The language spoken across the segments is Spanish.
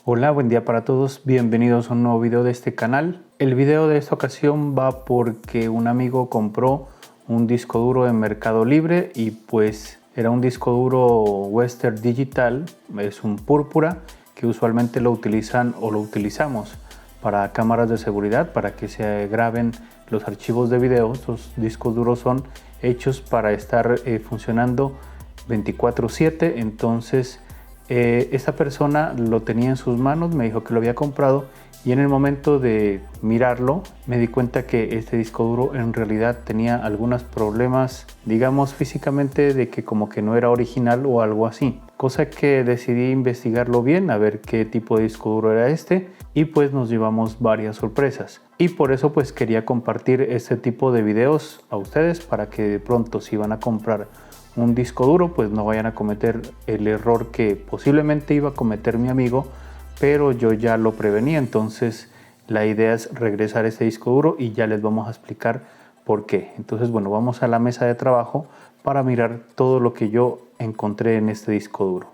Hola, buen día para todos, bienvenidos a un nuevo video de este canal. El video de esta ocasión va porque un amigo compró un disco duro en Mercado Libre y pues era un disco duro Western Digital, es un púrpura que usualmente lo utilizan o lo utilizamos para cámaras de seguridad, para que se graben los archivos de video. Estos discos duros son hechos para estar funcionando 24/7, entonces esta persona lo tenía en sus manos, me dijo que lo había comprado y en el momento de mirarlo me di cuenta que este disco duro en realidad tenía algunos problemas, digamos físicamente, de que como que no era original o algo así. Cosa que decidí investigarlo bien, a ver qué tipo de disco duro era este, y pues nos llevamos varias sorpresas. Y por eso pues quería compartir este tipo de videos a ustedes para que de pronto si van a comprar un disco duro pues no vayan a cometer el error que posiblemente iba a cometer mi amigo, pero yo ya lo prevenía. Entonces la idea es regresar este disco duro y ya les vamos a explicar por qué. Entonces bueno, vamos a la mesa de trabajo para mirar todo lo que yo encontré en este disco duro.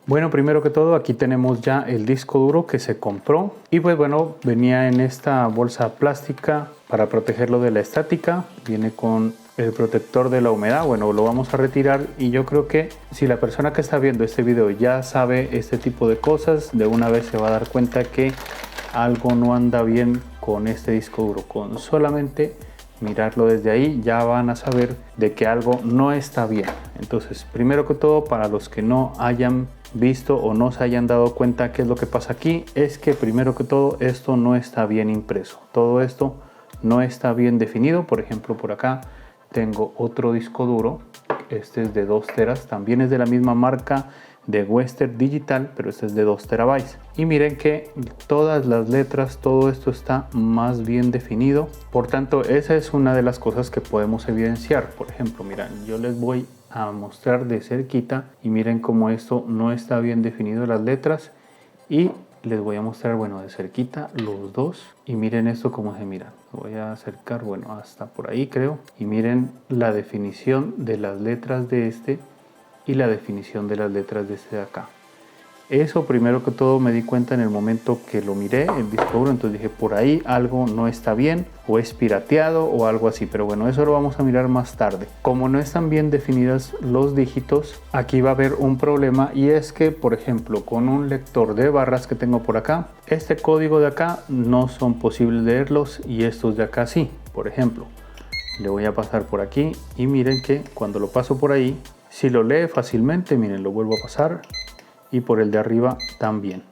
Bueno, primero que todo aquí tenemos ya el disco duro que se compró y pues bueno, venía en esta bolsa plástica para protegerlo de la estática, viene con el protector de la humedad. Bueno, lo vamos a retirar y yo creo que si la persona que está viendo este video ya sabe este tipo de cosas, de una vez se va a dar cuenta que algo no anda bien con este disco duro. Con solamente mirarlo desde ahí ya van a saber de que algo no está bien. Entonces, primero que todo, para los que no hayan visto o no se hayan dado cuenta qué es lo que pasa aquí, es que primero que todo esto no está bien impreso, todo esto no está bien definido. Por ejemplo, por acá tengo otro disco duro, este es de 2 teras, también es de la misma marca de Western Digital, pero este es de 2 terabytes. Y miren que todas las letras, todo esto está más bien definido. Por tanto, esa es una de las cosas que podemos evidenciar. Por ejemplo, miren, yo les voy a mostrar de cerquita y miren cómo esto no está bien definido las letras, y les voy a mostrar, bueno, de cerquita los dos y miren esto cómo se mira. Voy a acercar, bueno, hasta por ahí creo, y miren la definición de las letras de este y la definición de las letras de este de acá. Eso primero que todo me di cuenta en el momento que lo miré el disco duro, entonces dije por ahí algo no está bien, o es pirateado o algo así, pero bueno, eso lo vamos a mirar más tarde. Como no están bien definidas los dígitos, aquí va a haber un problema, y es que por ejemplo con un lector de barras que tengo por acá, este código de acá no son posibles leerlos y estos de acá sí. Por ejemplo, le voy a pasar por aquí y miren que cuando lo paso por ahí, si lo lee fácilmente, miren, lo vuelvo a pasar, y por el de arriba también.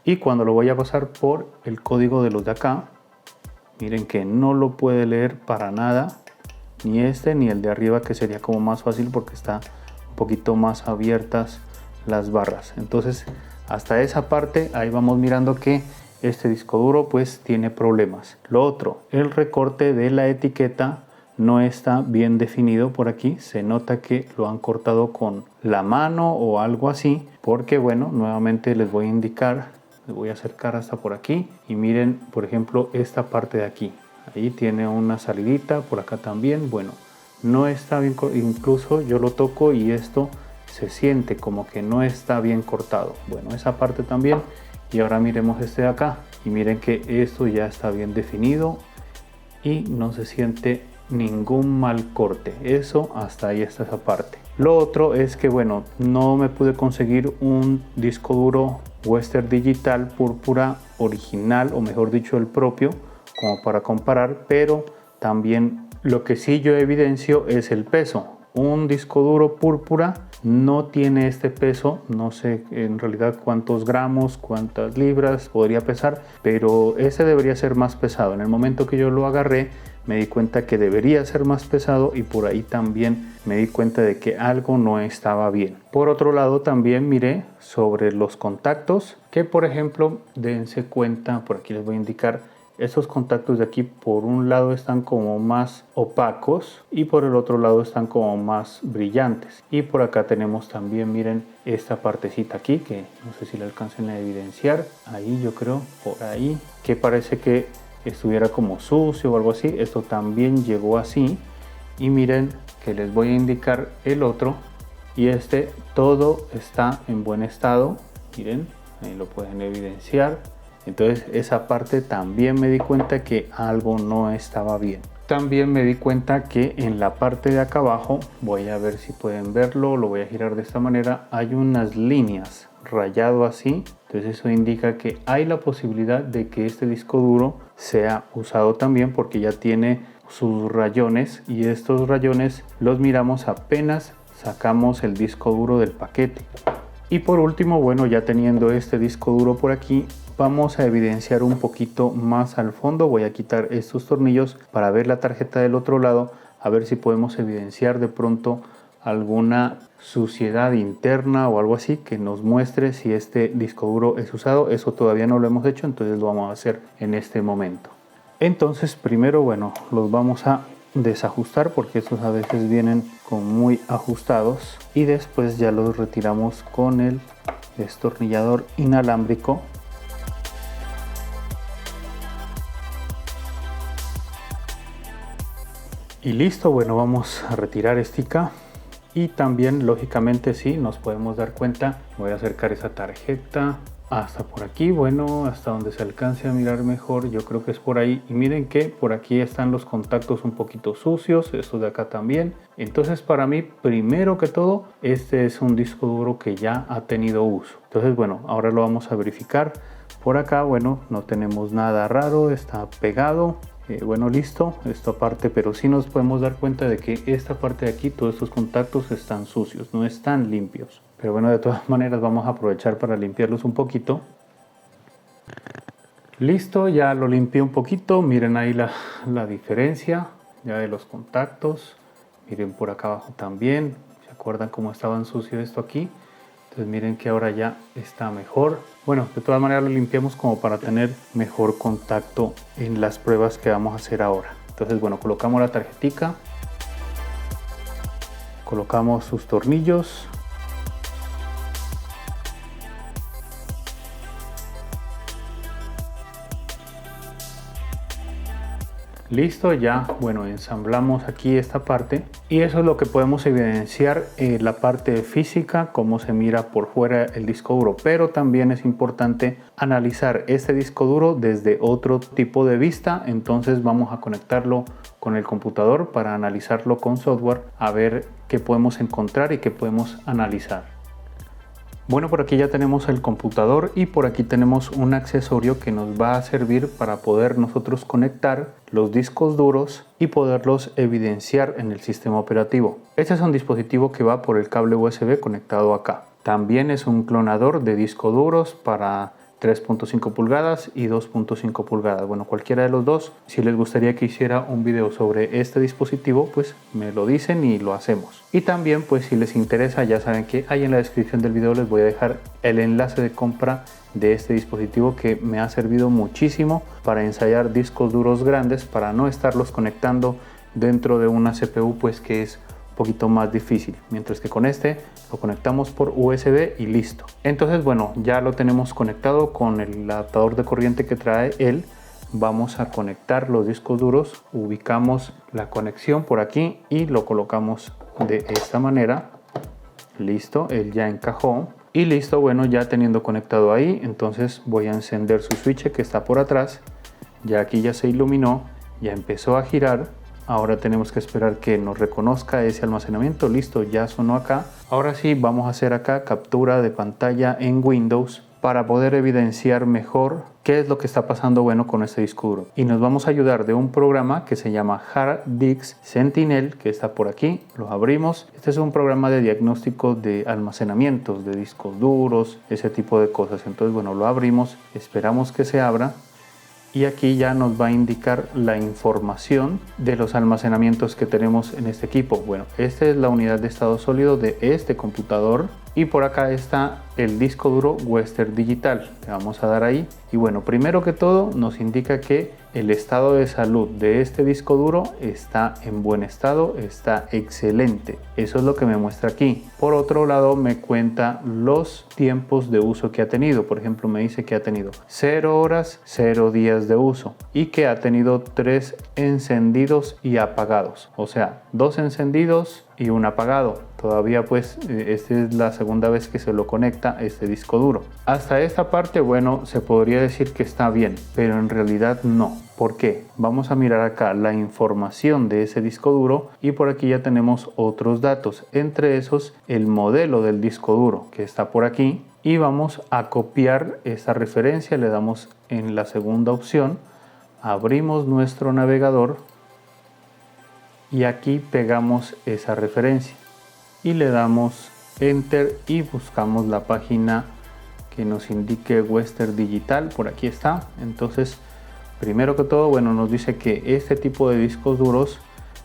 Y cuando lo voy a pasar por el código de los de acá, miren que no lo puede leer para nada, ni este ni el de arriba, que sería como más fácil porque está un poquito más abiertas las barras. Entonces hasta esa parte ahí vamos mirando que este disco duro pues tiene problemas. Lo otro, el recorte de la etiqueta no está bien definido por aquí, se nota que lo han cortado con la mano o algo así, porque bueno, nuevamente les voy a indicar, les voy a acercar hasta por aquí y miren por ejemplo esta parte de aquí, ahí tiene una salidita, por acá también, bueno, no está bien, incluso yo lo toco y esto se siente como que no está bien cortado. Bueno, esa parte también. Y ahora miremos este de acá y miren que esto ya está bien definido y no se siente ningún mal corte. Eso hasta ahí está esa parte. Lo otro es que bueno, no me pude conseguir un disco duro Western Digital púrpura original, o mejor dicho el propio, como para comparar, pero también lo que sí yo evidencio es el peso. Un disco duro púrpura no tiene este peso, no sé en realidad cuántos gramos, cuántas libras podría pesar, pero ese debería ser más pesado. En el momento que yo lo agarré me di cuenta que debería ser más pesado, y por ahí también me di cuenta de que algo no estaba bien. Por otro lado también miré sobre los contactos, que por ejemplo dense cuenta, por aquí les voy a indicar, estos contactos de aquí por un lado están como más opacos y por el otro lado están como más brillantes. Y por acá tenemos también, miren, esta partecita aquí que no sé si la alcancen a evidenciar, ahí yo creo, por ahí, que parece que estuviera como sucio o algo así. Esto también llegó así, y miren que les voy a indicar el otro, y este todo está en buen estado. Miren, ahí lo pueden evidenciar. Entonces esa parte también me di cuenta que algo no estaba bien. También me di cuenta que en la parte de acá abajo, voy a ver si pueden verlo, lo voy a girar de esta manera, hay unas líneas rayado así. Entonces eso indica que hay la posibilidad de que este disco duro sea usado también, porque ya tiene sus rayones, y estos rayones los miramos apenas sacamos el disco duro del paquete. Y por último, bueno, ya teniendo este disco duro por aquí, vamos a evidenciar un poquito más al fondo. Voy a quitar estos tornillos para ver la tarjeta del otro lado, a ver si podemos evidenciar de pronto alguna suciedad interna o algo así que nos muestre si este disco duro es usado. Eso todavía no lo hemos hecho, entonces lo vamos a hacer en este momento. Entonces primero, bueno, los vamos a desajustar porque estos a veces vienen con muy ajustados, y después ya los retiramos con el destornillador inalámbrico. Y listo, bueno, vamos a retirar estica. Y también lógicamente sí nos podemos dar cuenta, voy a acercar esa tarjeta hasta por aquí, bueno, hasta donde se alcance a mirar mejor, yo creo que es por ahí. Y miren que por aquí están los contactos un poquito sucios, estos de acá también. Entonces para mí, primero que todo, este es un disco duro que ya ha tenido uso. Entonces bueno, ahora lo vamos a verificar. Por acá, bueno, no tenemos nada raro, está pegado. Bueno, listo, esto aparte, pero sí nos podemos dar cuenta de que esta parte de aquí, todos estos contactos están sucios, no están limpios. Pero bueno, de todas maneras vamos a aprovechar para limpiarlos un poquito. Listo, ya lo limpié un poquito, miren ahí la diferencia ya de los contactos. Miren por acá abajo también, ¿se acuerdan cómo estaban sucios esto aquí? Entonces miren que ahora ya está mejor. Bueno, de todas maneras lo limpiamos como para tener mejor contacto en las pruebas que vamos a hacer ahora. Entonces bueno, colocamos la tarjetica, colocamos sus tornillos. Listo, ya, bueno, ensamblamos aquí esta parte, y eso es lo que podemos evidenciar en la parte física, cómo se mira por fuera el disco duro. Pero también es importante analizar este disco duro desde otro tipo de vista. Entonces vamos a conectarlo con el computador para analizarlo con software, a ver qué podemos encontrar y qué podemos analizar. Bueno, por aquí ya tenemos el computador, y por aquí tenemos un accesorio que nos va a servir para poder nosotros conectar los discos duros y poderlos evidenciar en el sistema operativo. Este es un dispositivo que va por el cable USB conectado acá. También es un clonador de discos duros para 3.5 pulgadas y 2.5 pulgadas. Bueno, cualquiera de los dos. Si les gustaría que hiciera un video sobre este dispositivo, pues me lo dicen y lo hacemos. Y también, pues si les interesa, ya saben que ahí en la descripción del video les voy a dejar el enlace de compra de este dispositivo, que me ha servido muchísimo para ensayar discos duros grandes, para no estarlos conectando dentro de una CPU, pues que es poquito más difícil, mientras que con este lo conectamos por USB y listo. Entonces bueno, ya lo tenemos conectado con el adaptador de corriente que trae él. Vamos a conectar los discos duros, ubicamos la conexión por aquí y lo colocamos de esta manera. Listo, él ya encajó y listo. Bueno, ya teniendo conectado ahí, entonces voy a encender su switch que está por atrás. Ya aquí ya se iluminó, ya empezó a girar. Ahora tenemos que esperar que nos reconozca ese almacenamiento. Listo, ya sonó acá. Ahora sí, vamos a hacer acá captura de pantalla en Windows para poder evidenciar mejor qué es lo que está pasando bueno con este disco duro. Y nos vamos a ayudar de un programa que se llama Hard Disk Sentinel, que está por aquí. Lo abrimos. Este es un programa de diagnóstico de almacenamientos de discos duros, ese tipo de cosas. Entonces bueno, lo abrimos, esperamos que se abra. Y aquí ya nos va a indicar la información de los almacenamientos que tenemos en este equipo. Bueno, esta es la unidad de estado sólido de este computador, y por acá está el disco duro Western Digital. Le vamos a dar ahí, y bueno, primero que todo nos indica que el estado de salud de este disco duro está en buen estado, está excelente. Eso es lo que me muestra aquí. Por otro lado, me cuenta los tiempos de uso que ha tenido. Por ejemplo, me dice que ha tenido 0 horas, 0 días de uso, y que ha tenido 3 encendidos y apagados. O sea, 2 encendidos y un apagado. Todavía pues esta es la segunda vez que se lo conecta este disco duro. Hasta esta parte, bueno, se podría decir que está bien, pero en realidad no. ¿Por qué? Vamos a mirar acá la información de ese disco duro y por aquí ya tenemos otros datos, entre esos el modelo del disco duro que está por aquí, y vamos a copiar esa referencia. Le damos en la segunda opción, abrimos nuestro navegador y aquí pegamos esa referencia y le damos enter y buscamos la página que nos indique Western Digital. Por aquí está. Entonces, primero que todo, bueno, nos dice que este tipo de discos duros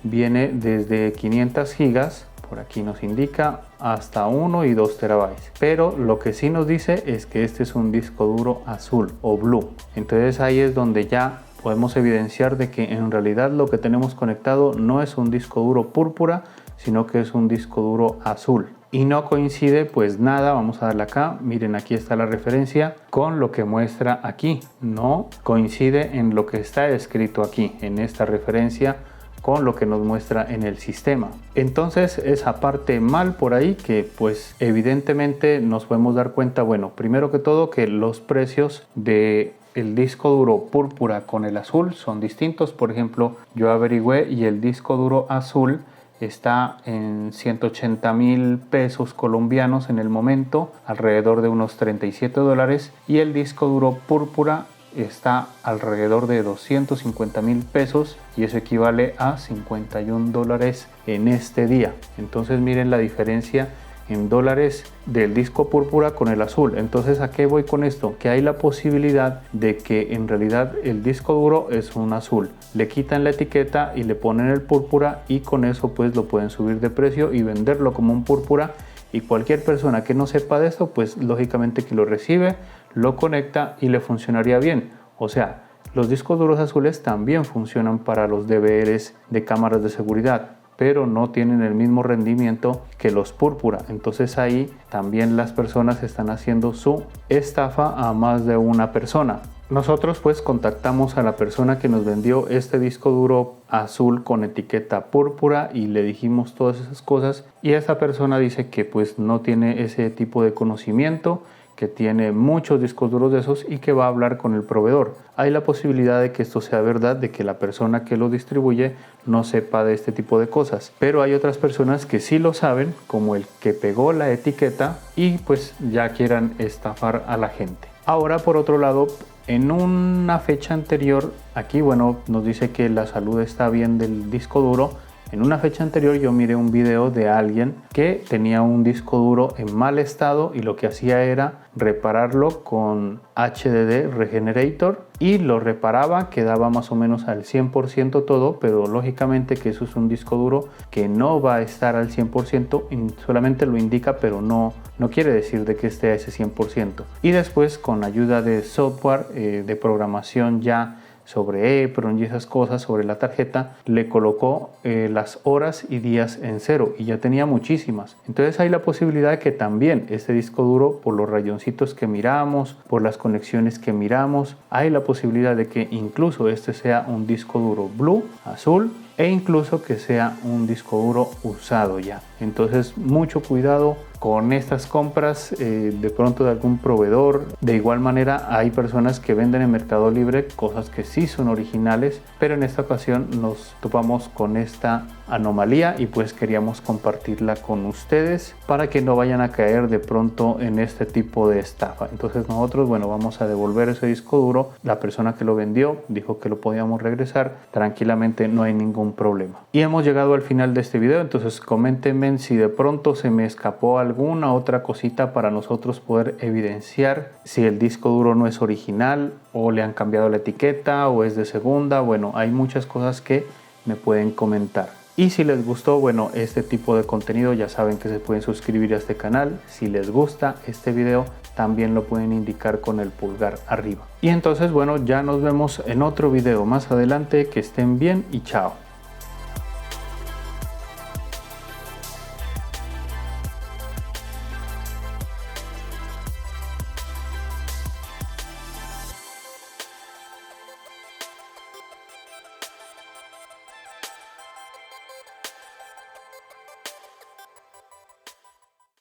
viene desde 500 gigas, por aquí nos indica, hasta 1 y 2 terabytes. Pero lo que sí nos dice es que este es un disco duro azul o blue. Entonces ahí es donde ya podemos evidenciar de que en realidad lo que tenemos conectado no es un disco duro púrpura, sino que es un disco duro azul. Y no coincide pues nada, vamos a darle acá, miren, aquí está la referencia con lo que muestra aquí. No coincide en lo que está escrito aquí, en esta referencia, con lo que nos muestra en el sistema. Entonces esa parte mal por ahí, que pues evidentemente nos podemos dar cuenta, bueno, primero que todo que los precios de el disco duro púrpura con el azul son distintos. Por ejemplo, yo averigüé y el disco duro azul está en 180,000 pesos colombianos en el momento, alrededor de unos 37 dólares, y el disco duro púrpura está alrededor de 250,000 pesos y eso equivale a 51 dólares en este día. Entonces miren la diferencia en dólares del disco púrpura con el azul. Entonces, ¿a qué voy con esto? Que hay la posibilidad de que en realidad el disco duro es un azul. Le quitan la etiqueta y le ponen el púrpura y con eso pues lo pueden subir de precio y venderlo como un púrpura, y cualquier persona que no sepa de esto pues lógicamente que lo recibe, lo conecta y le funcionaría bien. O sea, los discos duros azules también funcionan para los DVRs de cámaras de seguridad, pero no tienen el mismo rendimiento que los púrpura. Entonces ahí también las personas están haciendo su estafa a más de una persona. Nosotros pues contactamos a la persona que nos vendió este disco duro azul con etiqueta púrpura y le dijimos todas esas cosas, y esta persona dice que pues no tiene ese tipo de conocimiento, que tiene muchos discos duros de esos y que va a hablar con el proveedor. Hay la posibilidad de que esto sea verdad, de que la persona que lo distribuye no sepa de este tipo de cosas, pero hay otras personas que sí lo saben, como el que pegó la etiqueta, y pues ya quieran estafar a la gente. Ahora, por otro lado, en una fecha anterior, aquí bueno, nos dice que la salud está bien del disco duro. En una fecha anterior yo miré un video de alguien que tenía un disco duro en mal estado y lo que hacía era repararlo con HDD Regenerator, y lo reparaba, quedaba más o menos al 100% todo, pero lógicamente que eso es un disco duro que no va a estar al 100%, solamente lo indica, pero no quiere decir de que esté a ese 100%. Y después, con ayuda de software de programación ya sobre EEPROM y esas cosas, sobre la tarjeta, le colocó las horas y días en cero y ya tenía muchísimas. Entonces hay la posibilidad de que también este disco duro, por los rayoncitos que miramos, por las conexiones que miramos, hay la posibilidad de que incluso este sea un disco duro blue, azul, e incluso que sea un disco duro usado ya. Entonces mucho cuidado con estas compras de pronto de algún proveedor. De igual manera hay personas que venden en Mercado Libre cosas que sí son originales, pero en esta ocasión nos topamos con esta anomalía y pues queríamos compartirla con ustedes para que no vayan a caer de pronto en este tipo de estafa. Entonces nosotros, bueno, vamos a devolver ese disco duro. La persona que lo vendió dijo que lo podíamos regresar tranquilamente, no hay ningún problema. Y hemos llegado al final de este video, entonces coméntenme si de pronto se me escapó alguna otra cosita para nosotros poder evidenciar si el disco duro no es original o le han cambiado la etiqueta o es de segunda. Bueno, hay muchas cosas que me pueden comentar. Y si les gustó, bueno, este tipo de contenido, ya saben que se pueden suscribir a este canal. Si les gusta este video, también lo pueden indicar con el pulgar arriba. Y entonces, bueno, ya nos vemos en otro video más adelante. Que estén bien y chao.